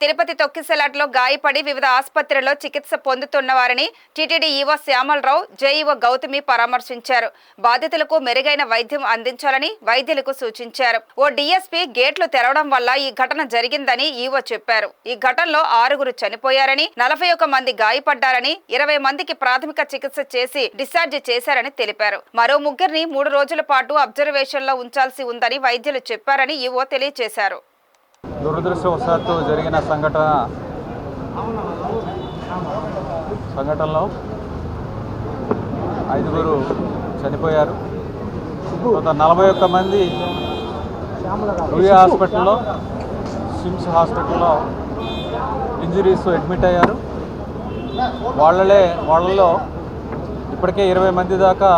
తిరుపతి తొక్కిసలాట్లో గాయపడి వివిధ ఆసుపత్రుల్లో చికిత్స పొందుతున్న వారిని TTD EO Syamala Rao, JEO Gowthami పరామర్శించారు. బాధితులకు మెరుగైన వైద్యం అందించాలని వైద్యులకు సూచించారు. ఓ డీఎస్పీ గేట్లు తెరవడం వల్ల ఈ ఘటన జరిగిందని ఈవో చెప్పారు. ఈ ఘటనలో 6 చనిపోయారని, 41 మంది గాయపడ్డారని, 20 మందికి ప్రాథమిక చికిత్స చేసి డిశ్చార్జ్ చేశారని తెలిపారు. మరో 3 3 రోజుల పాటు అబ్జర్వేషన్లో ఉంచాల్సి ఉందని వైద్యులు చెప్పారని ఈవో తెలియజేశారు. దురదృష్టవశాత్తు జరిగిన సంఘటనలో 5 చనిపోయారు. 41 మంది రూయా హాస్పిటల్లో, సిమ్స్ హాస్పిటల్లో ఇంజరీస్ అడ్మిట్ అయ్యారు. వాళ్ళలో ఇప్పటికే 20 మంది దాకా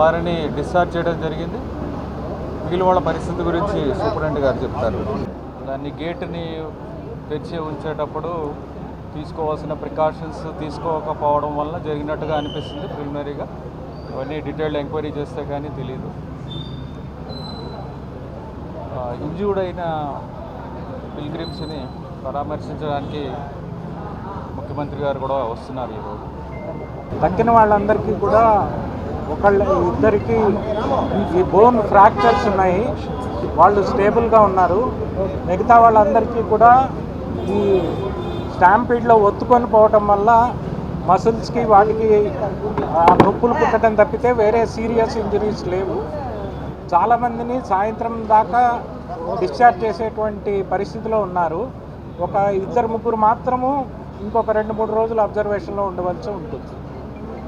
వారిని డిశ్చార్జ్ చేయడం జరిగింది. మిగిలిన వాళ్ళ పరిస్థితి గురించి సూపరింటెండెంట్ గారు చెప్తారు. దాన్ని గేటుని తెరిచి ఉంచేటప్పుడు తీసుకోవాల్సిన ప్రికాషన్స్ తీసుకోకపోవడం వల్ల జరిగినట్టుగా అనిపిస్తుంది ప్రిలిమినరీగా. అవన్నీ డీటెయిల్డ్ ఎంక్వైరీ చేస్తే కానీ తెలియదు. ఇంజ్యూర్డ్ అయిన పిల్గ్రిమ్స్ని పరామర్శించడానికి ముఖ్యమంత్రి గారు కూడా వస్తున్నారు ఈరోజు. తక్కిన వాళ్ళందరికీ కూడా ఇద్దరికి ఈ బోన్ ఫ్రాక్చర్స్ ఉన్నాయి, వాళ్ళు స్టేబుల్గా ఉన్నారు. మిగతా వాళ్ళందరికీ కూడా ఈ స్టాంపీడ్లో ఒత్తుకొని పోవటం వల్ల మసిల్స్కి వాటికి నొప్పులు పుట్టడం తప్పితే వేరే సీరియస్ ఇంజరీస్ లేవు. చాలామందిని సాయంత్రం దాకా డిశ్చార్జ్ చేసేటువంటి పరిస్థితిలో ఉన్నారు. ఒక 2 3 మాత్రము ఇంకొక 2 3 రోజులు అబ్జర్వేషన్లో ఉండవలసి ఉంటుంది.